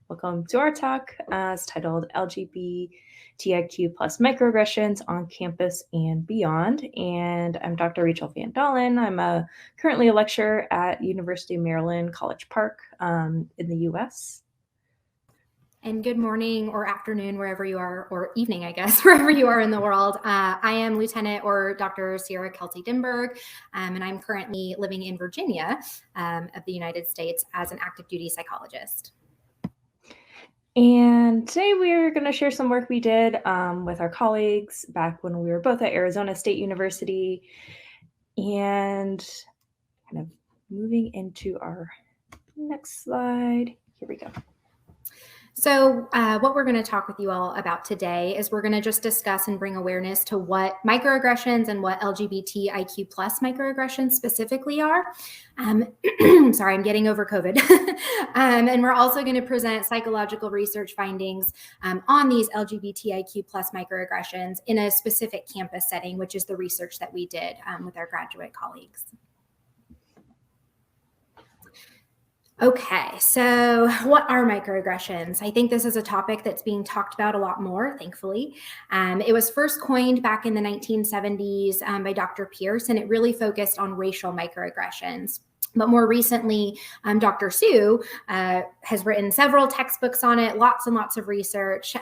Welcome to our talk. It's titled LGBTIQ plus microaggressions on campus and beyond. And I'm Dr. Rachel VanDaalen. I'm currently a lecturer at University of Maryland, College Park in the US. And good morning or afternoon, wherever you are, or evening, I guess, wherever you are in the world. I am Lieutenant or Dr. Sierra Kelsey Dimberg, and I'm currently living in Virginia of the United States as an active duty psychologist. And today we're going to share some work we did with our colleagues back when we were both at Arizona State University, and kind of moving into our next slide. Here we go. So what we're going to talk with you all about today is we're going to just discuss and bring awareness to what microaggressions and what LGBTIQ plus microaggressions specifically are. Sorry, I'm getting over COVID. And we're also going to present psychological research findings on these LGBTIQ plus microaggressions in a specific campus setting, which is the research that we did with our graduate colleagues. Okay, so what are microaggressions? I think this is a topic that's being talked about a lot more, thankfully. It was first coined back in the 1970s by Dr. Pierce, and it really focused on racial microaggressions. But more recently, Dr. Sue has written several textbooks on it, lots and lots of research.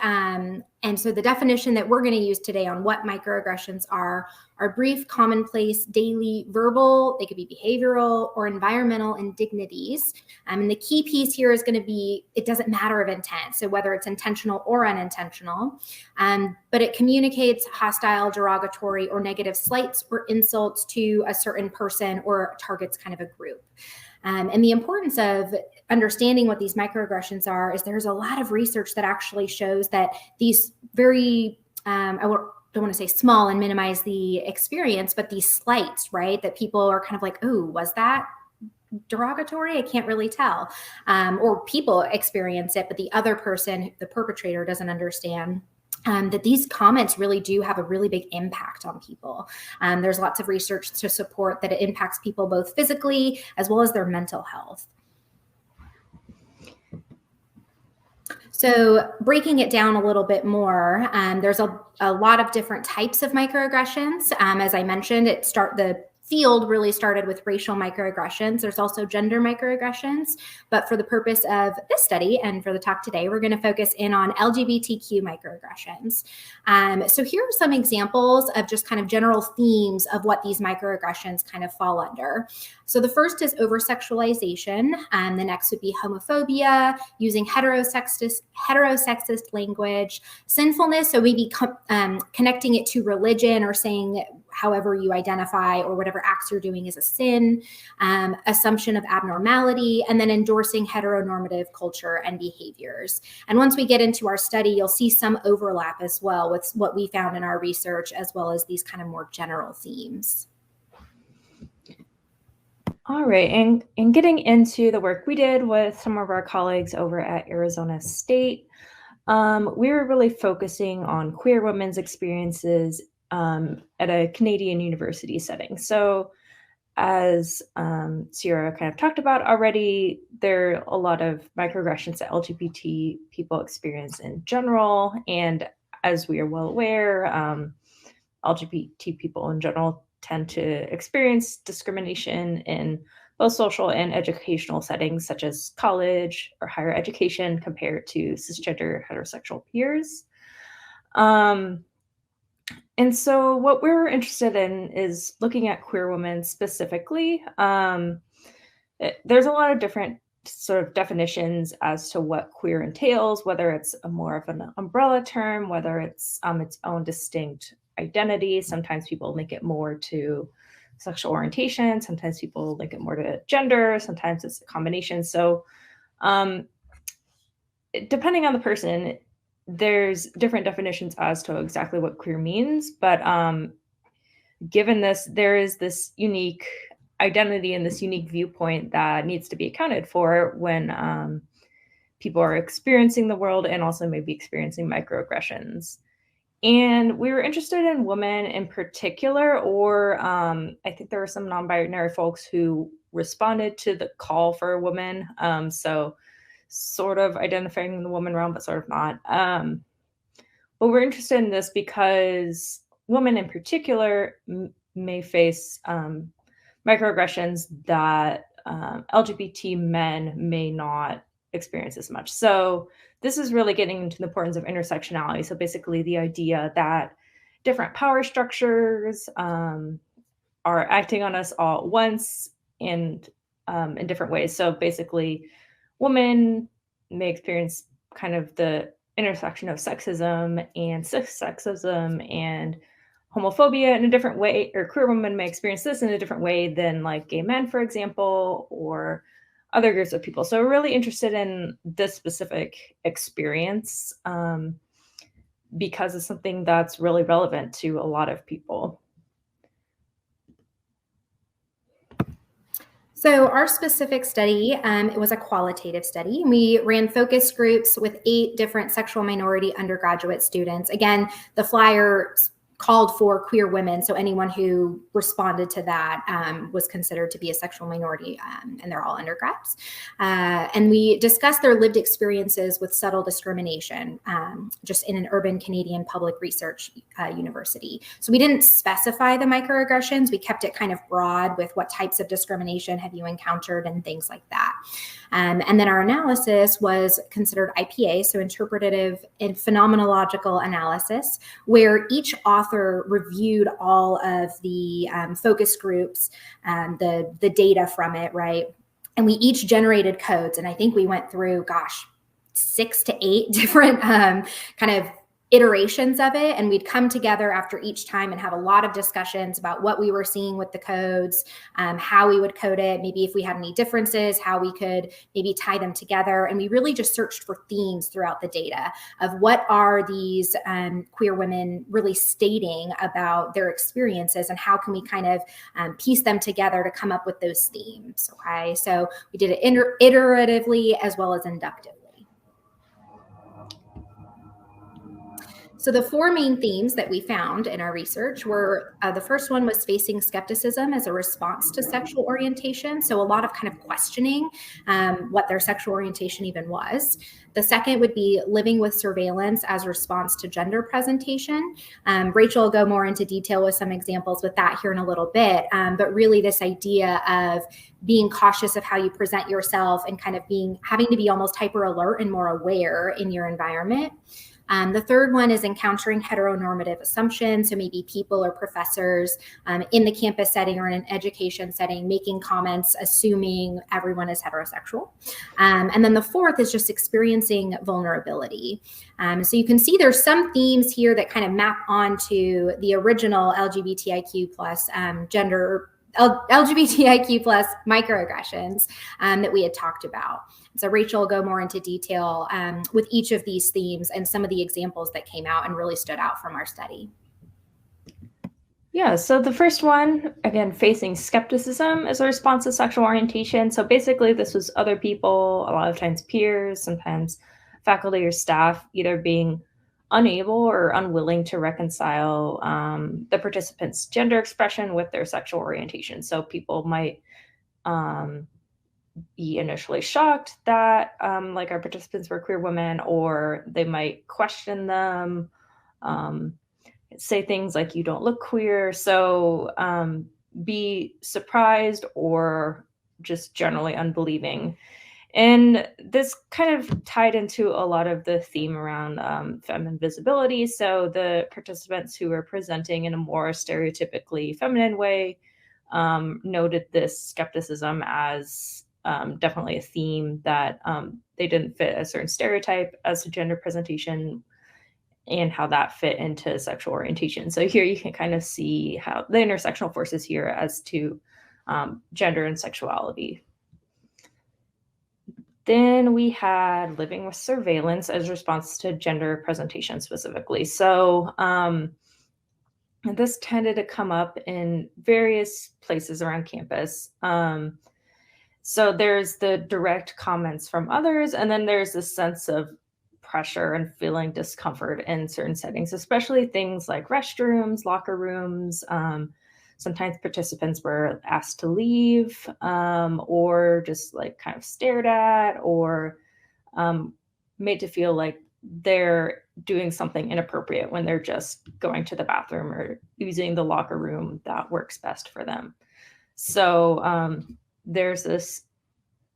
And so the definition that we're going to use today on what microaggressions are brief, commonplace, daily, verbal, they could be behavioral or environmental indignities. And the key piece here is going to be, it doesn't matter of intent. So whether it's intentional or unintentional, but it communicates hostile, derogatory, or negative slights or insults to a certain person or targets kind of a group. And the importance of understanding what these microaggressions are is there's a lot of research that actually shows that these very, don't want to say small and minimize the experience, but these slights, right, that people are kind of like, oh, was that derogatory? I can't really tell. Or people experience it, but the other person, the perpetrator, doesn't understand. That these comments really do have a really big impact on people. There's lots of research to support that it impacts people both physically as well as their mental health. So breaking it down a little bit more, there's a lot of different types of microaggressions. As I mentioned, the field really started with racial microaggressions. There's also gender microaggressions, but for the purpose of this study and for the talk today, we're going to focus in on LGBTQ microaggressions. So here are some examples of just kind of general themes of what these microaggressions kind of fall under. So the first is oversexualization. The next would be homophobia, using heterosexist language, sinfulness, so maybe connecting it to religion or saying however you identify or whatever acts you're doing is a sin, assumption of abnormality, and then endorsing heteronormative culture and behaviors. And once we get into our study, you'll see some overlap as well with what we found in our research, as well as these kind of more general themes. All right, and getting into the work we did with some of our colleagues over at Arizona State, we were really focusing on queer women's experiences at a Canadian university setting. So as Sierra kind of talked about already, there are a lot of microaggressions that LGBT people experience in general. And as we are well aware, LGBT people in general tend to experience discrimination in both social and educational settings, such as college or higher education, compared to cisgender heterosexual peers. And so what we're interested in is looking at queer women specifically. There's a lot of different sort of definitions as to what queer entails, whether it's more of an umbrella term, whether it's its own distinct identity. Sometimes people link it more to sexual orientation. Sometimes people link it more to gender. Sometimes it's a combination. So depending on the person, there's different definitions as to exactly what queer means, but given this, there is this unique identity and this unique viewpoint that needs to be accounted for when people are experiencing the world and also maybe experiencing microaggressions. And we were interested in women in particular, or I think there were some non-binary folks who responded to the call for women. So sort of identifying in the woman realm, but sort of not. But we're interested in this because women in particular may face microaggressions that LGBT men may not experience as much. So this is really getting into the importance of intersectionality. So basically the idea that different power structures are acting on us all at once and in different ways. So basically women may experience kind of the intersection of sexism and cis-sexism and homophobia in a different way, or queer women may experience this in a different way than like gay men, for example, or other groups of people. So we're really interested in this specific experience because it's something that's really relevant to a lot of people. So our specific study, it was a qualitative study. We ran focus groups with 8 different sexual minority undergraduate students. Again, the flyer called for queer women, so anyone who responded to that was considered to be a sexual minority, and they're all undergrads. And we discussed their lived experiences with subtle discrimination, just in an urban Canadian public research university. So we didn't specify the microaggressions. We kept it kind of broad with what types of discrimination have you encountered and things like that. And then our analysis was considered IPA, so interpretative and phenomenological analysis, where each author reviewed all of the focus groups, the data from it, right? And we each generated codes. And I think we went through, 6 to 8 different kind of iterations of it, and we'd come together after each time and have a lot of discussions about what we were seeing with the codes, how we would code it, maybe if we had any differences, how we could maybe tie them together. And we really just searched for themes throughout the data of what are these queer women really stating about their experiences, and how can we kind of piece them together to come up with those themes. Okay, so we did it iteratively as well as inductively. So the 4 main themes that we found in our research were, the first one was facing skepticism as a response to sexual orientation. So a lot of kind of questioning what their sexual orientation even was. The second would be living with surveillance as a response to gender presentation. Rachel will go more into detail with some examples with that here in a little bit. But really this idea of being cautious of how you present yourself and kind of having to be almost hyper alert and more aware in your environment. The third one is encountering heteronormative assumptions. So maybe people or professors in the campus setting or in an education setting making comments assuming everyone is heterosexual. And then the fourth is just experiencing vulnerability. So you can see there's some themes here that kind of map onto the original LGBTIQ plus LGBTIQ plus microaggressions that we had talked about. So Rachel will go more into detail with each of these themes and some of the examples that came out and really stood out from our study. Yeah, so the first one, again, facing skepticism as a response to sexual orientation. So basically this was other people, a lot of times peers, sometimes faculty or staff, either being unable or unwilling to reconcile the participants' gender expression with their sexual orientation. So people might be initially shocked that like our participants were queer women, or they might question them, say things like you don't look queer. So be surprised or just generally unbelieving. And this kind of tied into a lot of the theme around feminine visibility. So the participants who were presenting in a more stereotypically feminine way noted this skepticism as definitely a theme, that they didn't fit a certain stereotype as to gender presentation and how that fit into sexual orientation. So here you can kind of see how the intersectional forces here as to gender and sexuality. Then we had living with surveillance as a response to gender presentation specifically. So this tended to come up in various places around campus. So there's the direct comments from others, and then there's this sense of pressure and feeling discomfort in certain settings, especially things like restrooms, locker rooms. Sometimes participants were asked to leave or just like kind of stared at, or made to feel like they're doing something inappropriate when they're just going to the bathroom or using the locker room that works best for them. So there's this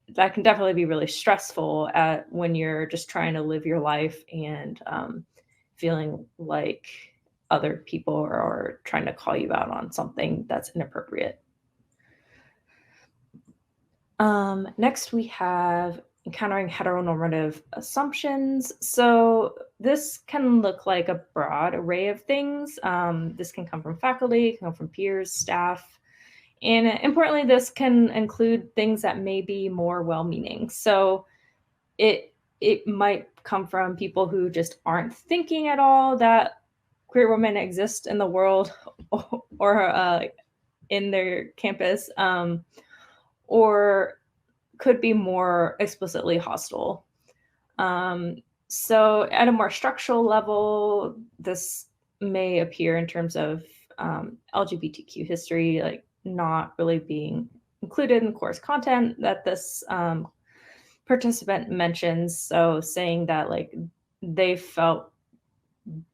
that can definitely be really stressful when you're just trying to live your life and feeling like other people are trying to call you out on something that's inappropriate. Next, we have encountering heteronormative assumptions. So this can look like a broad array of things. This can come from faculty, can come from peers, staff, and importantly, this can include things that may be more well-meaning. So it might come from people who just aren't thinking at all that queer women exist in the world or in their campus, or could be more explicitly hostile. So at a more structural level, this may appear in terms of LGBTQ history, like not really being included in course content that this participant mentions. So saying that like they felt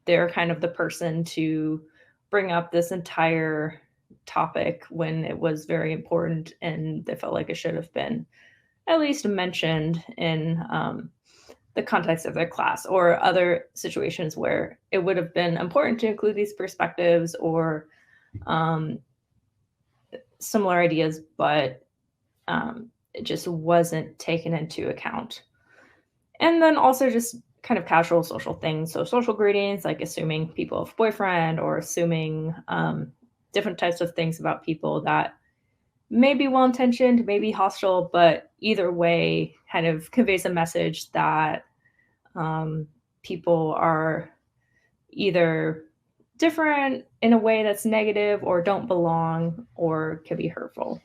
they're kind of the person to bring up this entire topic when it was very important and they felt like it should have been at least mentioned in the context of their class, or other situations where it would have been important to include these perspectives or similar ideas, but it just wasn't taken into account. And then also just kind of casual social things. So social greetings, like assuming people have boyfriend, or assuming different types of things about people that may be well-intentioned, may be hostile, but either way kind of conveys a message that people are either different in a way that's negative, or don't belong, or can be hurtful.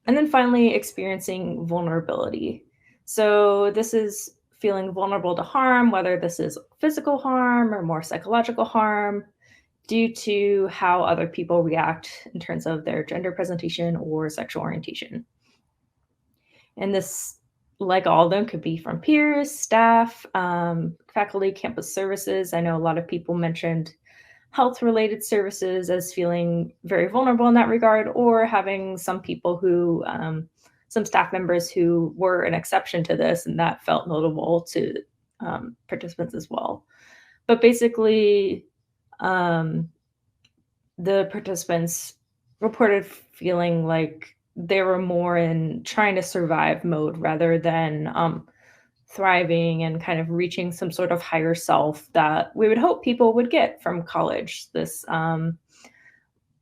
And then finally, experiencing vulnerability. So this is feeling vulnerable to harm, whether this is physical harm or more psychological harm, due to how other people react in terms of their gender presentation or sexual orientation. And this, like all of them, could be from peers, staff, faculty, campus services. I know a lot of people mentioned health-related services as feeling very vulnerable in that regard, or having some people who, some staff members who were an exception to this, and that felt notable to participants as well. But basically, the participants reported feeling like they were more in trying to survive mode rather than thriving and kind of reaching some sort of higher self that we would hope people would get from college. This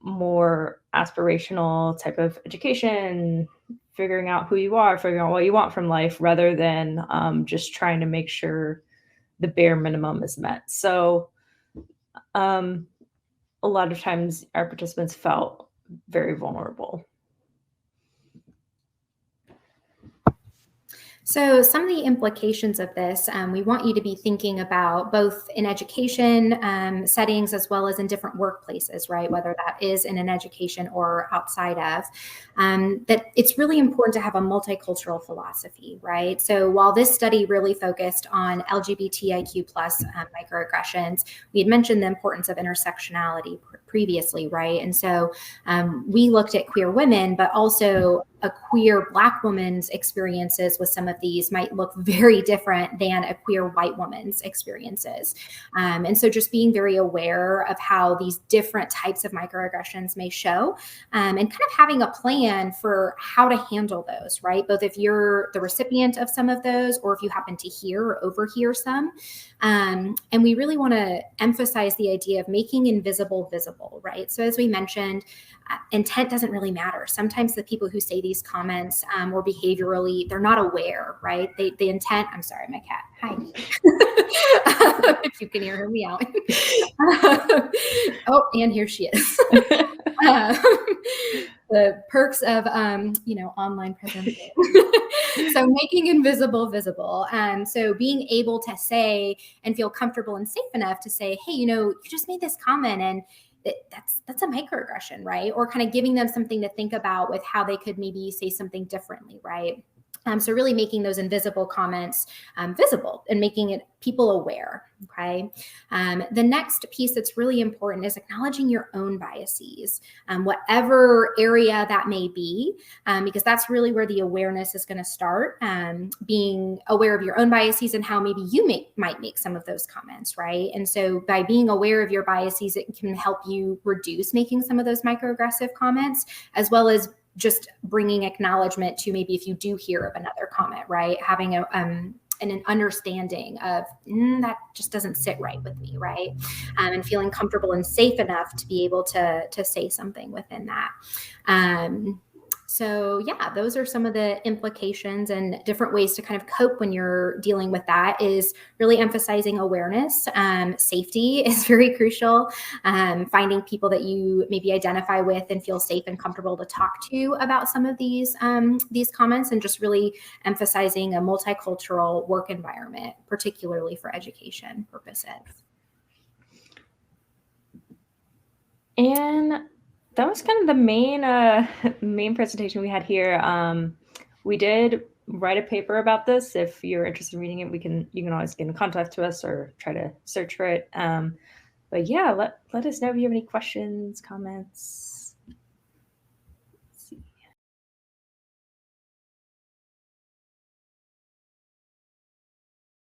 more aspirational type of education, figuring out who you are, figuring out what you want from life, rather than just trying to make sure the bare minimum is met. So a lot of times our participants felt very vulnerable. So some of the implications of this, we want you to be thinking about both in education settings as well as in different workplaces, right? Whether that is in an education or outside of, that it's really important to have a multicultural philosophy, right? So while this study really focused on LGBTIQ plus microaggressions, we had mentioned the importance of intersectionality previously, right? And so we looked at queer women, but also a queer Black woman's experiences with some of these might look very different than a queer white woman's experiences. And so just being very aware of how these different types of microaggressions may show, and kind of having a plan for how to handle those, right? Both if you're the recipient of some of those, or if you happen to hear or overhear some. And we really want to emphasize the idea of making invisible visible, right? So as we mentioned, intent doesn't really matter. Sometimes the people who say these comments or behaviorally, they're not aware, right? The intent, I'm sorry, my cat, hi. If you can hear her meowing. Oh, and here she is. The perks of, online presentation. So making invisible visible. So being able to say and feel comfortable and safe enough to say, hey, you just made this comment and that's a microaggression, right? Or kind of giving them something to think about with how they could maybe say something differently, right? So really making those invisible comments visible and making it people aware, okay? The next piece that's really important is acknowledging your own biases, whatever area that may be, because that's really where the awareness is gonna start, being aware of your own biases and how maybe you might make some of those comments, right? And so by being aware of your biases, it can help you reduce making some of those microaggressive comments, as well as just bringing acknowledgement to maybe if you do hear of another comment, right? Having an understanding of that just doesn't sit right with me, right? And feeling comfortable and safe enough to be able to say something within that. So yeah, those are some of the implications and different ways to kind of cope when you're dealing with that, is really emphasizing awareness. Safety is very crucial. Finding people that you maybe identify with and feel safe and comfortable to talk to about some of these comments, and just really emphasizing a multicultural work environment, particularly for education purposes. And that was kind of the main presentation we had here. We did write a paper about this. If you're interested in reading it, you can always get in contact with us or try to search for it. But yeah, let us know if you have any questions, comments.